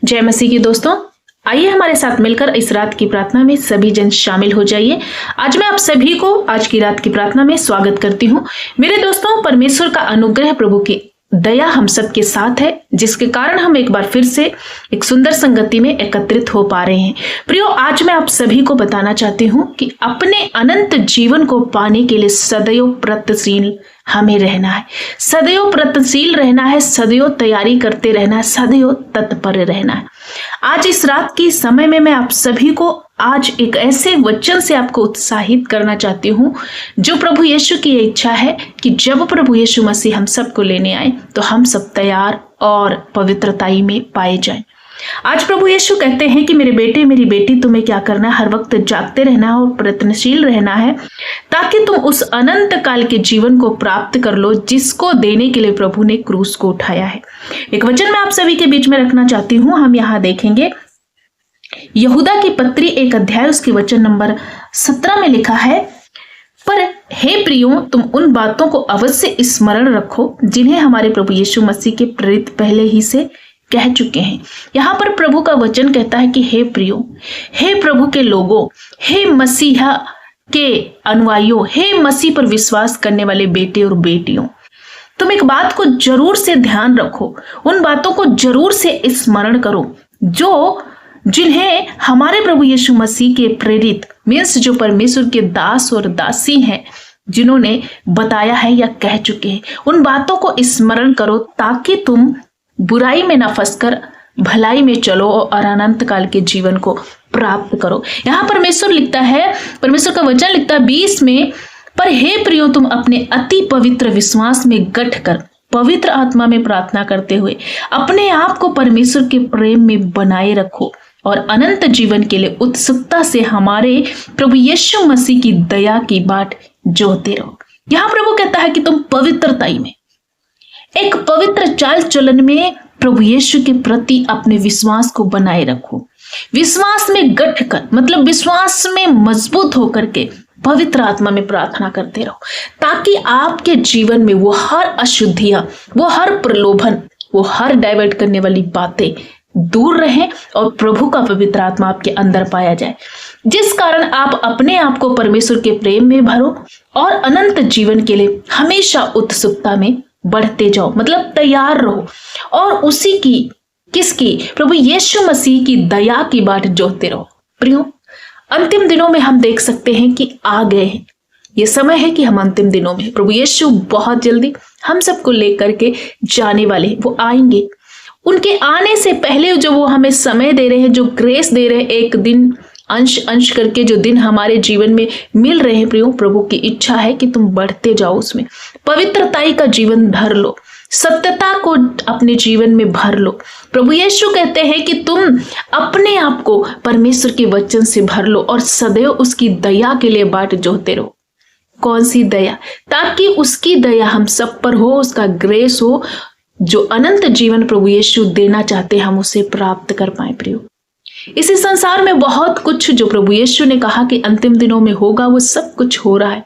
जय मसीह की दोस्तों, आइए हमारे साथ मिलकर इस रात की प्रार्थना में सभी जन शामिल हो जाइए। आज मैं आप सभी को आज की रात की प्रार्थना में स्वागत करती हूँ। मेरे दोस्तों, परमेश्वर का अनुग्रह, प्रभु की दया हम सबके साथ है, जिसके कारण हम एक बार फिर से एक सुंदर संगति में एकत्रित हो पा रहे हैं। प्रियो, आज मैं आप सभी को बताना चाहती हूँ कि अपने अनंत जीवन को पाने के लिए सदैव प्रयत्नशील हमें रहना है, सदैव प्रयत्नशील रहना है, सदैव तैयारी करते रहना है, सदैव तत्पर रहना है। आज इस रात की समय में मैं आप सभी को आज एक ऐसे वचन से आपको उत्साहित करना चाहती हूँ, जो प्रभु यीशु की इच्छा है कि जब प्रभु यीशु मसीह हम सबको लेने आए तो हम सब तैयार और पवित्रताई में पाए जाएं। आज प्रभु यीशु कहते हैं कि मेरे बेटे मेरी बेटी, तुम्हें क्या करना है? हर वक्त जागते रहना है और प्रयत्नशील रहना है, ताकि तुम उस अनंत काल के जीवन को प्राप्त कर लो, जिसको देने के लिए प्रभु ने क्रूस को उठाया है। एक वचन मैं आप सभी के बीच में रखना चाहती हूँ। हम यहाँ देखेंगे यहूदा की पत्री 1 अध्याय उसके वचन नंबर 17 में लिखा है, पर हे प्रियो, तुम उन बातों को अवश्य स्मरण रखो जिन्हें हमारे प्रभु यीशु मसीह के प्रेरित पहले ही से कह चुके हैं। यहाँ पर प्रभु का वचन कहता है कि हे प्रियो, हे प्रभु के लोगों, हे मसीहा के अनुयायियों, हे मसीह पर विश्वास करने वाले बेटे और बेटियों, तुम एक बात को जरूर से ध्यान रखो, उन बातों को जरूर से स्मरण करो जिन्हें हमारे प्रभु यीशु मसीह के प्रेरित मीन्स जो परमेश्वर के दास और दासी हैं, जिन्होंने बताया है या कह चुके हैं। उन बातों को स्मरण करो ताकि तुम बुराई में न फंसकर भलाई में चलो और अनंत काल के जीवन को प्राप्त करो। यहाँ परमेश्वर लिखता है, परमेश्वर का वचन लिखता है 20 में, पर हे प्रियो, तुम अपने अति पवित्र विश्वास में गठ कर पवित्र आत्मा में प्रार्थना करते हुए अपने आप को परमेश्वर के प्रेम में बनाए रखो और अनंत जीवन के लिए उत्सुकता से हमारे प्रभु यीशु मसीह की दया की बाट जोहते रहो। यहाँ प्रभु कहता है कि तुम पवित्रताई में, एक पवित्र चाल चलन में प्रभु यीशु के प्रति अपने विश्वास को बनाए रखो। विश्वास में गठ कर मतलब विश्वास में मजबूत होकर के पवित्र आत्मा में प्रार्थना करते रहो, ताकि आपके जीवन में वो हर अशुद्धियां, वो हर प्रलोभन, वो हर डाइवर्ट करने वाली बातें दूर रहें और प्रभु का पवित्र आत्मा आपके अंदर पाया जाए, जिस कारण आप अपने आप को परमेश्वर के प्रेम में भरो और अनंत जीवन के लिए हमेशा उत्सुकता में बढ़ते जाओ, मतलब तैयार रहो और उसी की किसकी प्रभु यीशु मसीह की दया की बाट जोहते रहो। प्रियो, अंतिम दिनों में हम देख सकते हैं कि आ गए हैं, ये समय है कि हम अंतिम दिनों में, प्रभु यीशु बहुत जल्दी हम सबको लेकर के जाने वाले हैं। वो आएंगे, उनके आने से पहले जो वो हमें समय दे रहे हैं, जो ग्रेस दे रहे हैं, एक दिन अंश अंश करके जो दिन हमारे जीवन में मिल रहे हैं, प्रियो, प्रभु की इच्छा है कि तुम बढ़ते जाओ, उसमें पवित्रताई का जीवन भर लो, सत्यता को अपने जीवन में भर लो। प्रभु यीशु कहते हैं कि तुम अपने आप को परमेश्वर के वचन से भर लो और सदैव उसकी दया के लिए बाट जोहते रहो। कौन सी दया? ताकि उसकी दया हम सब पर हो, उसका ग्रेस हो, जो अनंत जीवन प्रभु यीशु देना चाहते हैं हम उसे प्राप्त कर पाए। प्रियो, इसी संसार में बहुत कुछ जो प्रभु यीशु ने कहा कि अंतिम दिनों में होगा, वो सब कुछ हो रहा है।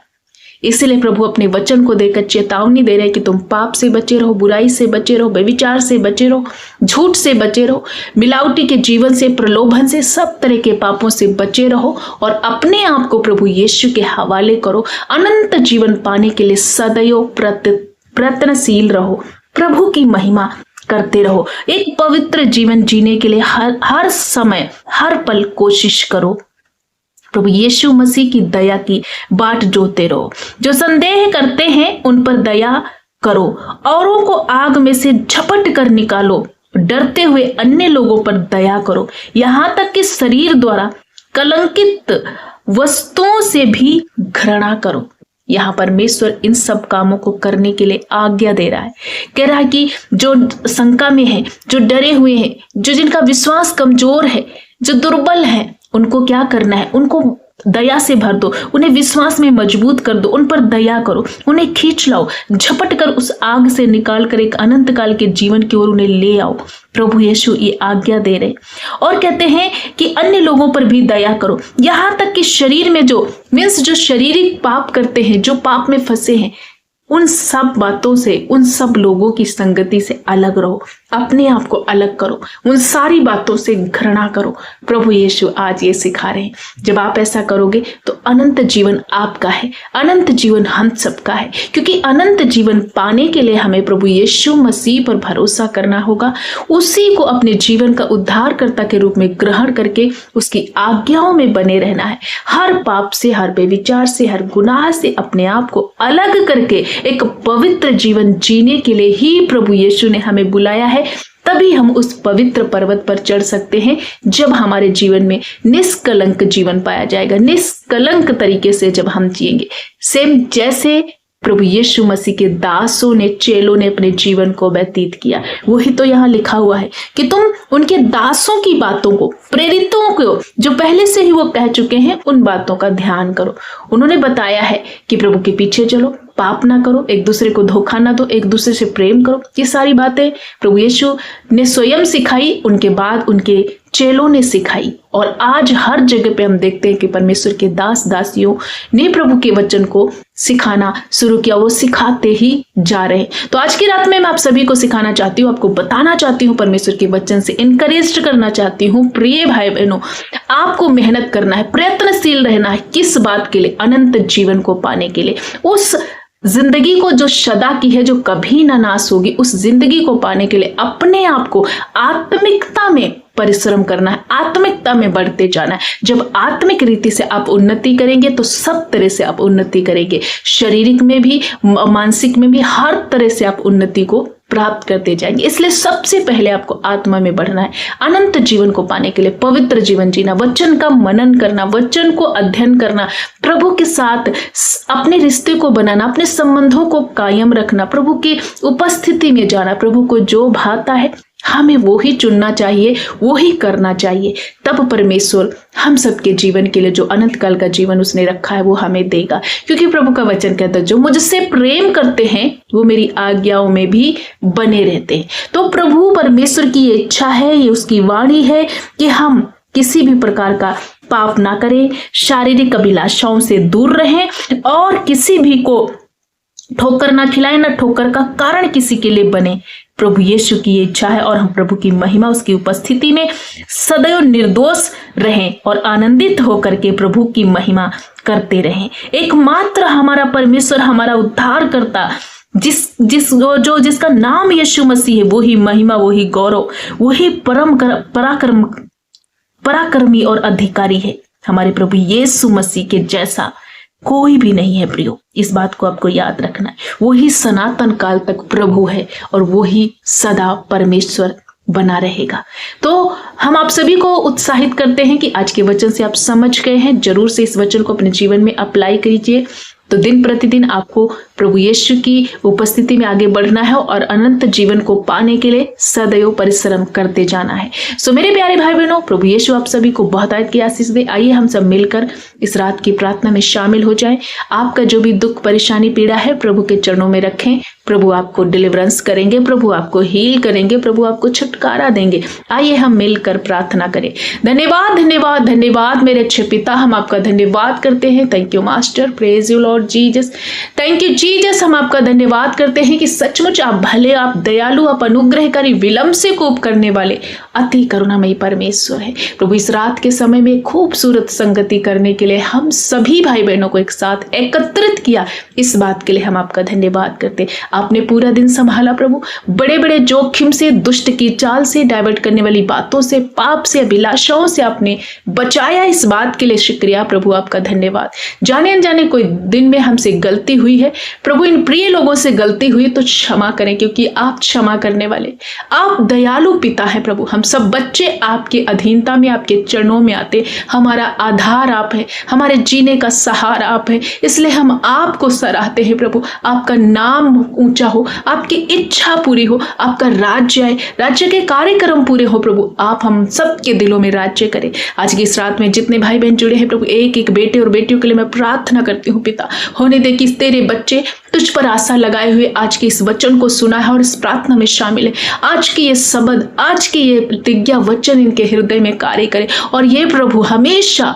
इसीलिए प्रभु अपने वचन को देकर चेतावनी दे रहे हैं कि तुम पाप से बचे रहो, बुराई से बचे रहो, व्यभिचार से बचे रहो, झूठ से बचे रहो, मिलावटी के जीवन से, प्रलोभन से, सब तरह के पापों से बचे रहो और अपने आप को प्रभु यीशु के हवाले करो। अनंत जीवन पाने के लिए सदैव प्रयत्नशील रहो, प्रभु की महिमा करते रहो, एक पवित्र जीवन जीने के लिए हर समय हर पल कोशिश करो। प्रभु यीशु मसीह की दया की बाट जोते रहो। जो संदेह करते हैं उन पर दया करो, औरों को आग में से झपट कर निकालो, डरते हुए अन्य लोगों पर दया करो, यहाँ तक कि शरीर द्वारा कलंकित वस्तुओं से भी घृणा करो। यहाँ परमेश्वर इन सब कामों को करने के लिए आज्ञा दे रहा है। कह रहा है कि जो शंका में है, जो डरे हुए हैं, जो जिनका विश्वास कमजोर है, जो दुर्बल है, उनको क्या करना है? उनको दया से भर दो, उन्हें विश्वास में मजबूत कर दो, उन पर दया करो, उन्हें खींच लाओ, झपट कर उस आग से निकाल कर एक अनंत काल के जीवन की ओर उन्हें ले आओ। प्रभु यीशु ये आज्ञा दे रहे और कहते हैं कि अन्य लोगों पर भी दया करो, यहाँ तक कि शरीर में जो शारीरिक पाप करते हैं, जो पाप में फंसे हैं, उन सब बातों से, उन सब लोगों की संगति से अलग रहो। अपने आप को अलग करो, उन सारी बातों से घृणा करो। प्रभु यीशु आज ये सिखा रहे हैं। जब आप ऐसा करोगे तो अनंत जीवन आपका है, अनंत जीवन हम सबका है। क्योंकि अनंत जीवन पाने के लिए हमें प्रभु यीशु मसीह पर भरोसा करना होगा, उसी को अपने जीवन का उद्धारकर्ता के रूप में ग्रहण करके उसकी आज्ञाओं में बने रहना है। हर पाप से, हर बेविचार से, हर गुनाह से अपने आप को अलग करके एक पवित्र जीवन जीने के लिए ही प्रभु यीशु ने हमें बुलाया है। तभी हम उस पवित्र पर्वत पर चढ़ सकते हैं, जब हमारे जीवन में निष्कलंक जीवन पाया जाएगा, निष्कलंक तरीके से जब हम जिएंगे। सेम जैसे प्रभु यीशु मसीह के दासों ने, चेलों ने अपने जीवन को व्यतीत किया, वही तो यहाँ लिखा हुआ है कि तुम उनके दासों की बातों को, प्रेरितों को जो पहले से ही वो कह चुके हैं, उन बातों का ध्यान करो। उन्होंने बताया है कि प्रभु के पीछे चलो, पाप ना करो, एक दूसरे को धोखा ना दो, एक दूसरे से प्रेम करो। ये सारी बातें प्रभु यीशु ने स्वयं सिखाई, उनके बाद उनके चेलों ने सिखाई। और आज हर जगह पे हम देखते हैं कि परमेश्वर के दास दासियों ने प्रभु के वचन को सिखाना शुरू किया, वो सिखाते ही जा रहे हैं। तो आज की रात में मैं आप सभी को सिखाना चाहती हूँ, आपको बताना चाहती हूँ, परमेश्वर के वचन से इनकरेज करना चाहती हूँ। प्रिय भाई बहनों, आपको मेहनत करना है, प्रयत्नशील रहना है। किस बात के लिए? अनंत जीवन को पाने के लिए। उस जिंदगी को जो सदा की है, जो कभी ना नाश होगी, उस जिंदगी को पाने के लिए अपने आप को आत्मिकता में परिश्रम करना है, आत्मिकता में बढ़ते जाना है। जब आत्मिक रीति से आप उन्नति करेंगे तो सब तरह से आप उन्नति करेंगे, शारीरिक में भी, मानसिक में भी, हर तरह से आप उन्नति को प्राप्त करते जाएंगे। इसलिए सबसे पहले आपको आत्मा में बढ़ना है। अनंत जीवन को पाने के लिए पवित्र जीवन जीना, वचन का मनन करना, वचन को अध्ययन करना, प्रभु के साथ अपने रिश्ते को बनाना, अपने संबंधों को कायम रखना, प्रभु की उपस्थिति में जाना। प्रभु को जो भाता है हमें वो ही चुनना चाहिए, वो ही करना चाहिए। तब परमेश्वर हम सबके जीवन के लिए जो अनंत काल का जीवन उसने रखा है वो हमें देगा। क्योंकि प्रभु का वचन कहता है, जो मुझसे प्रेम करते हैं वो मेरी आज्ञाओं में भी बने रहते हैं। तो प्रभु परमेश्वर की ये इच्छा है, ये उसकी वाणी है कि हम किसी भी प्रकार का पाप ना करें, शारीरिक अभिलाषाओं से दूर रहें और किसी भी को ठोकर ना खिलाएं, ना ठोकर का कारण किसी के लिए बने। प्रभु यीशु की ये इच्छा है और हम प्रभु की महिमा, उसकी उपस्थिति में सदैव निर्दोष रहें और आनंदित होकर के प्रभु की महिमा करते रहें। एकमात्र हमारा परमेश्वर, हमारा उद्धार करता, जिसका नाम यीशु मसीह है, वो ही महिमा, वो ही गौरव, वो ही पराक्रमी और अधिकारी है। हमारे प्रभु यीशु मसीह के जैसा कोई भी नहीं है प्रियो। इस बात को आपको याद रखना है। वो ही सनातन काल तक प्रभु है और वो ही सदा परमेश्वर बना रहेगा। तो हम आप सभी को उत्साहित करते हैं कि आज के वचन से आप समझ गए हैं, जरूर से इस वचन को अपने जीवन में अप्लाई कीजिए। तो दिन प्रतिदिन आपको प्रभु यीशु की उपस्थिति में आगे बढ़ना है और अनंत जीवन को पाने के लिए सदैव परिश्रम करते जाना है। सो मेरे प्यारे भाई बहनों, प्रभु यीशु आप सभी को बहुत आयत की आशीष दे। आइए हम सब मिलकर इस रात की प्रार्थना में शामिल हो जाएं। आपका जो भी दुख, परेशानी, पीड़ा है प्रभु के चरणों में रखें। प्रभु आपको डिलीवरेंस करेंगे, प्रभु आपको हील करेंगे, प्रभु आपको छुटकारा देंगे। आइए हम मिलकर प्रार्थना करें। धन्यवाद, धन्यवाद, धन्यवाद मेरे अच्छे पिता, हम आपका धन्यवाद करते हैं। Thank you master, praise you Lord Jesus, thank you Jesus. हम आपका धन्यवाद करते हैं कि सचमुच आप भले, आप दयालु, आप अनुग्रहकारी, विलंब से कोप करने वाले अति करुणामयी परमेश्वर है। प्रभु इस रात के समय में खूबसूरत संगति करने के लिए हम सभी भाई बहनों को एक साथ एकत्रित किया, इस बात के लिए हम आपका धन्यवाद करते। आपने पूरा दिन संभाला प्रभु, बड़े बड़े जोखिम से, दुष्ट की चाल से, डाइवर्ट करने वाली बातों से, पाप से, अभिलाषाओं से आपने बचाया, इस बात के लिए शुक्रिया प्रभु, आपका धन्यवाद। जाने अनजाने कोई दिन में हमसे गलती हुई है प्रभु, इन प्रिय लोगों से गलती हुई तो क्षमा करें, क्योंकि आप क्षमा करने वाले, आप दयालु पिता है प्रभु। हम सब बच्चे आपके अधीनता में, आपके चरणों में आते, हमारा आधार आप है, हमारे जीने का सहारा आप है, इसलिए हम आपको सराहते हैं प्रभु। आपका नाम ऊंचा हो, आपकी इच्छा पूरी हो, आपका राज्य आए, राज्य के कार्यक्रम पूरे हो प्रभु। आप हम सबके दिलों में राज्य करें। आज की इस रात में जितने भाई बहन जुड़े हैं प्रभु, एक एक बेटे और बेटियों के लिए मैं प्रार्थना करती हूँ पिता, होने दे कि तेरे बच्चे तुझ पर आशा लगाए हुए आज के इस वचन को सुना है और इस प्रार्थना में शामिल है। आज की ये शब्द, आज की ये प्रतिज्ञा वचन इनके हृदय में कार्य करे और ये प्रभु हमेशा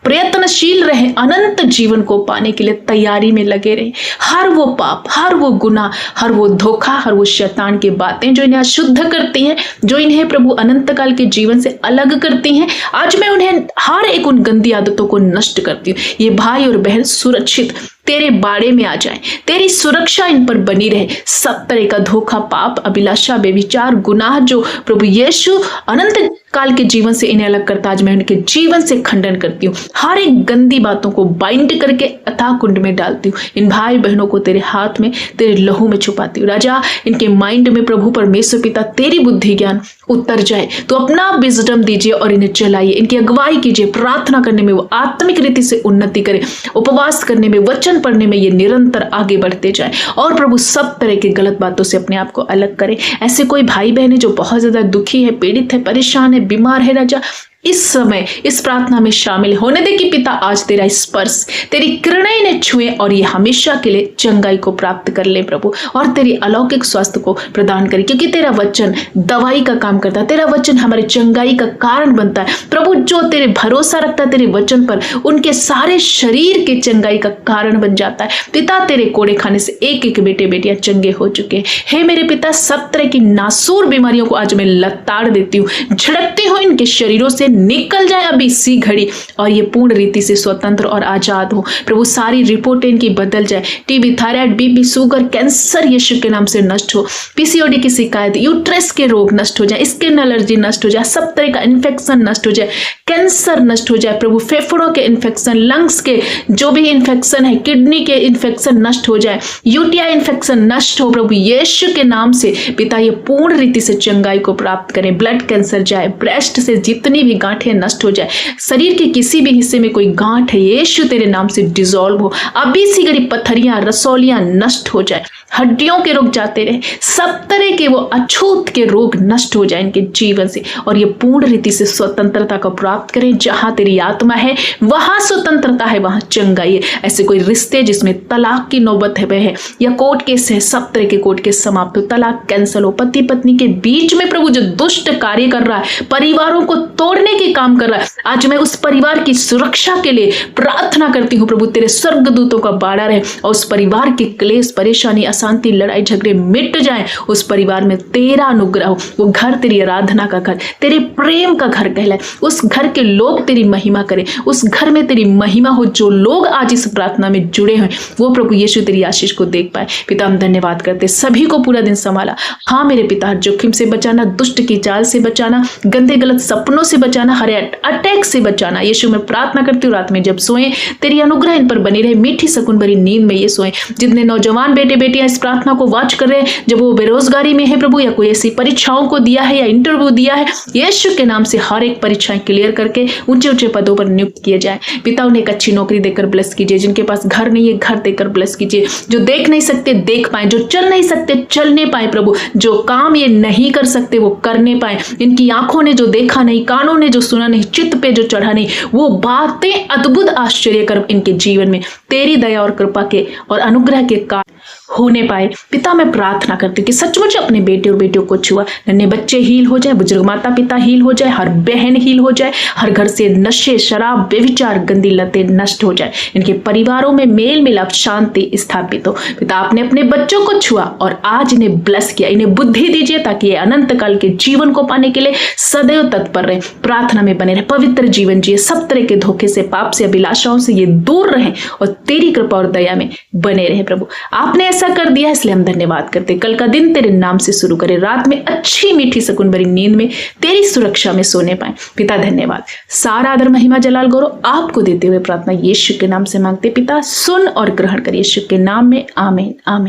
प्रयत्नशील रहे, अनंत जीवन को पाने के लिए तैयारी में लगे रहे। हर वो पाप, हर वो गुनाह, हर वो धोखा, हर वो शैतान की बातें जो इन्हें अशुद्ध करती हैं, जो इन्हें प्रभु अनंत काल के जीवन से अलग करती हैं, आज मैं उन्हें हर एक उन गंदी आदतों को नष्ट करती हूँ। ये भाई और बहन सुरक्षित तेरे बाड़े में आ जाएं, तेरी सुरक्षा इन पर बनी रहे। सब तरह का धोखा, पाप, अभिलाषा, बेविचार, गुनाह जो प्रभु यीशु अनंत काल के जीवन से इन्हें अलग करता, आज मैं उनके जीवन से खंडन करती हूँ। हर एक गंदी बातों को बाइंड करके अथाह कुंड में डालती हूँ। इन भाई बहनों को तेरे हाथ में, तेरे लहू में छुपाती हूँ। राजा, इनके माइंड में प्रभु परमेश्वर पिता तेरी बुद्धि ज्ञान उतर जाए, तो अपना विजडम दीजिए और इन्हें चलाइए, इनकी अगुवाई कीजिए। प्रार्थना करने में वो आत्मिक रीति से उन्नति करे, उपवास करने में, वचन पढ़ने में ये निरंतर आगे बढ़ते जाए और प्रभु सब तरह की गलत बातों से अपने आप को अलग करे। ऐसे कोई भाई बहन है जो बहुत ज्यादा दुखी है, पीड़ित है, परेशान है, बीमार है, राजा इस समय इस प्रार्थना में शामिल होने दे कि पिता आज तेरा स्पर्श, तेरी किरणें इन्हें छुए और ये हमेशा के लिए चंगाई को प्राप्त कर ले प्रभु, और तेरी अलौकिक स्वास्थ्य को प्रदान करे, क्योंकि तेरा वचन दवाई का काम करता है, तेरा वचन हमारे चंगाई का कारण बनता है प्रभु। जो तेरे भरोसा रखता है तेरे वचन पर, उनके सारे शरीर के चंगाई का कारण बन जाता है। पिता, तेरे कोड़े खाने से एक एक बेटे बेटियां चंगे हो चुके हैं। मेरे पिता, सब तरह की नासूर बीमारियों को आज मैं लताड़ देती हूँ, झड़कती हूँ, इनके शरीरों से निकल जाए अभी इसी घड़ी, और ये पूर्ण रीति से स्वतंत्र और आजाद हो प्रभु। सारी रिपोर्ट इनकी बदल जाए, TB, thyroid, BP, sugar, cancer यीशु के नाम से नष्ट हो। पीसीओडी की शिकायत, यूट्रस के रोग नष्ट हो जाए, स्किन एलर्जी नष्ट हो जाए, सब तरह का इन्फेक्शन नष्ट हो जाए, कैंसर नष्ट हो जाए प्रभु, फेफड़ों के इन्फेक्शन, लंग्स के जो भी इन्फेक्शन है, किडनी के इन्फेक्शन नष्ट हो जाए, यूटीआई इन्फेक्शन नष्ट हो प्रभु यीशु के नाम से। पिता, ये पूर्ण रीति से चंगाई को प्राप्त करें। ब्लड कैंसर जाए, ब्रेस्ट से जितनी भी गांठें नष्ट हो जाए, शरीर के किसी भी हिस्से में कोई गांठ है, यीशु तेरे नाम से डिसॉल्व हो। अभी सी गरी पत्थरियां, रसौलियां नष्ट हो जाए, हड्डियों के रोग जाते रहे, सब तरह के वो अछूत के रोग नष्ट हो जाए इनके जीवन से, और ये पूर्ण रीति से स्वतंत्रता को प्राप्त करें। जहां तेरी आत्मा है वहां स्वतंत्रता है, वहां चंगाई है। ऐसे कोई रिश्ते जिसमें तलाक की नौबत है या कोर्ट केस है, सब तरह के कोर्ट केस समाप्त हो, तलाक कैंसल हो। पति पत्नी के बीच में प्रभु जो दुष्ट कार्य कर रहा है, परिवारों को तोड़ने के काम कर रहा है, आज मैं उस परिवार की सुरक्षा के लिए प्रार्थना करती हूँ प्रभु, तेरे स्वर्गदूतों का बाड़ा रहे और उस परिवार के क्लेश, परेशानी, अशांति, लड़ाई झगड़े मिट जाएं। उस परिवार में तेरा अनुग्रह हो, वो घर तेरी आराधना का घर, तेरे प्रेम का घर कहलाए। उस घर के लोग तेरी महिमा करें, उस घर में तेरी महिमा हो। जो लोग आज इस प्रार्थना में जुड़े हैं वो प्रभु यीशु तेरी आशीष को देख पाए। पिता, हम धन्यवाद करते, सभी को पूरा दिन संभाला। हाँ मेरे पिता, जोखिम से बचाना, दुष्ट की चाल से बचाना, गंदे गलत सपनों से बचाना, हर अटैक से बचाना। यीशु मैं प्रार्थना करती हूँ रात में जब सोए तेरी अनुग्रह इन पर बनी रहे, मीठी सुकून भरी नींद में ये सोए। जितने नौजवान बेटे बेटियां इस प्रार्थना को वॉच कर रहे हैं, जब वो बेरोजगारी में है प्रभु, या कोई ऐसी परीक्षाओं को दिया है या इंटरव्यू दिया है, यीशु के नाम से हर एक परीक्षाएं क्लियर करके ऊंचे ऊंचे पदों पर नियुक्त किए जाए। पिता, उन्हें एक अच्छी नौकरी देकर ब्लेस कीजिए। जिनके पास घर नहीं है, घर देकर ब्लेस कीजिए। जो देख नहीं सकते देख पाए, जो चल नहीं सकते चलने पाए प्रभु, जो काम ये नहीं कर सकते वो करने पाए। इनकी आंखों ने जो देखा नहीं, कानों ने जो सुना नहीं, चित्त पे जो चढ़ा नहीं, वो बातें अद्भुत आश्चर्य कर इनके जीवन में तेरी दया और कृपा के और अनुग्रह के कारण होने पाए। पिता, मैं प्रार्थना करती हूँ कि सचमुच अपने बेटे और बेटियों को छुआ, नन्हे बच्चे हील हो जाए, बुजुर्ग माता पिता हील हो जाए, हर बहन हील हो जाए, हर घर से नशे, शराब, बेविचार, गंदी लतें नष्ट हो जाए। इनके परिवारों में मेल मिलाप, शांति स्थापित हो। पिता, आपने अपने बच्चों को छुआ और आज इन्हें ब्लेस किया, इन्हें बुद्धि दीजिए ताकि ये अनंत काल के जीवन को पाने के लिए सदैव तत्पर रहे, प्रार्थना में बने रहे, पवित्र जीवन जिए, सब तरह के धोखे से, पाप से, अभिलाषाओं से ये दूर रहे और तेरी कृपा और दया में बने रहे। प्रभु, आपने ऐसा कर दिया, इसलिए हम धन्यवाद करते। कल का दिन तेरे नाम से शुरू करें, रात में अच्छी मीठी सुकून भरी नींद में तेरी सुरक्षा में सोने पाए। पिता, धन्यवाद। सारा आदर, महिमा, जलाल, गौरव आपको देते हुए प्रार्थना यीशु के नाम से मांगते। पिता, सुन और ग्रहण कर, यीशु के नाम में, आमीन आमीन।